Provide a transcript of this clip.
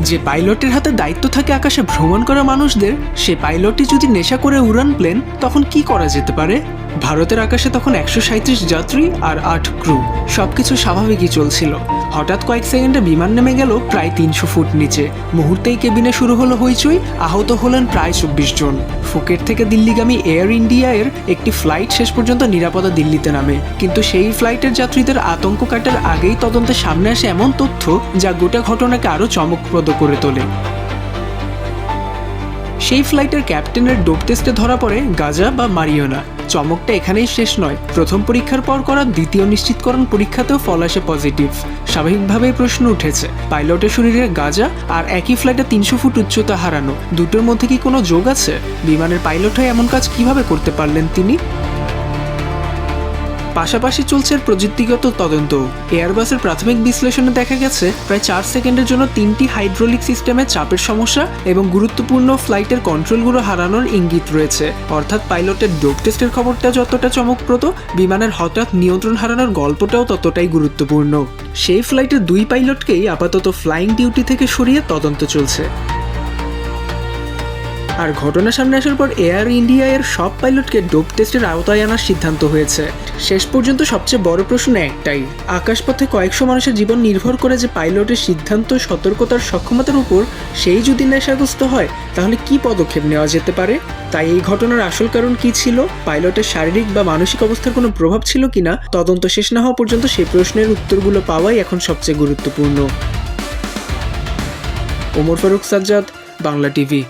যে পাইলটের হাতে দায়িত্ব থাকে আকাশে ভ্রমণ করা মানুষদের, সে পাইলটটি যদি নেশা করে উড়ান প্লেন, তখন কি করা যেতে পারে? ভারতের আকাশে তখন 137 যাত্রী আর 8 ক্রু। সবকিছু স্বাভাবিকই চলছিল। হঠাৎ কয়েক সেকেন্ডে বিমান নেমে গেল প্রায় 300 ফুট নিচে। মুহূর্তেই কেবিনে শুরু হলো হইচই। আহত হলেন প্রায় 24 জন। ফুকেট থেকে দিল্লিগামী এয়ার ইন্ডিয়া এর একটি ফ্লাইট শেষ পর্যন্ত নিরাপদে দিল্লিতে নামে, কিন্তু সেই ফ্লাইটের যাত্রীদের আতঙ্ক কাটার আগেই তদন্তের সামনে আসে এমন তথ্য যা গোটা ঘটনাকে আরও চমকপ্রদ করে তোলে। সেই ফ্লাইটের ক্যাপ্টেনের ডোপ টেস্টে ধরা পড়ে গাঁজা বা মারিওনা। চমকটা এখানেই শেষ নয়। প্রথম পরীক্ষার পর করা দ্বিতীয় নিশ্চিতকরণ পরীক্ষাতেও ফল আসে পজিটিভ। স্বাভাবিকভাবেই প্রশ্ন উঠেছে, পাইলটের শরীরে গাঁজা আর একই ফ্লাইটে 300 ফুট উচ্চতা হারানো, দুটোর মধ্যে কি কোনো যোগ আছে? বিমানের পাইলট হয়ে এমন কাজ কিভাবে করতে পারলেন তিনি? পাশাপাশি চলছে প্রযুক্তিগত তদন্ত। এয়ারবাসের প্রাথমিক বিশ্লেষণে দেখা গেছে প্রায় 4 সেকেন্ডের জন্য 3টি হাইড্রোলিক সিস্টেমে চাপের সমস্যা এবং গুরুত্বপূর্ণ ফ্লাইটের কন্ট্রোলগুলো হারানোর ইঙ্গিত রয়েছে। অর্থাৎ পাইলটের ডোপ টেস্টের খবরটা যতটা চমকপ্রদ, বিমানের হঠাৎ নিয়ন্ত্রণ হারানোর গল্পটাও ততটাই গুরুত্বপূর্ণ। সেই ফ্লাইটের 2 পাইলটকেই আপাতত ফ্লাইং ডিউটি থেকে সরিয়ে তদন্ত চলছে। আর ঘটনা সামনে আসার পর এয়ার ইন্ডিয়া এর সব পাইলটকে ডোপ টেস্টের আওতায় আনার সিদ্ধান্ত হয়েছে। শেষ পর্যন্ত সবচেয়ে বড় প্রশ্ন একটাই, আকাশপথে কয়েকশো মানুষের জীবন নির্ভর করে যে পাইলটের সিদ্ধান্ত, সতর্কতার সক্ষমতার উপর, সেই যদি নেশাগ্রস্ত হয় তাহলে কি পদক্ষেপ নেওয়া যেতে পারে? তাই এই ঘটনার আসল কারণ কি ছিল, পাইলটের শারীরিক বা মানসিক অবস্থার কোনো প্রভাব ছিল কিনা, তদন্ত শেষ না হওয়া পর্যন্ত সেই প্রশ্নের উত্তরগুলো পাওয়াই এখন সবচেয়ে গুরুত্বপূর্ণ। ওমর ফারুক সাজ্জাদ, বাংলা টিভি।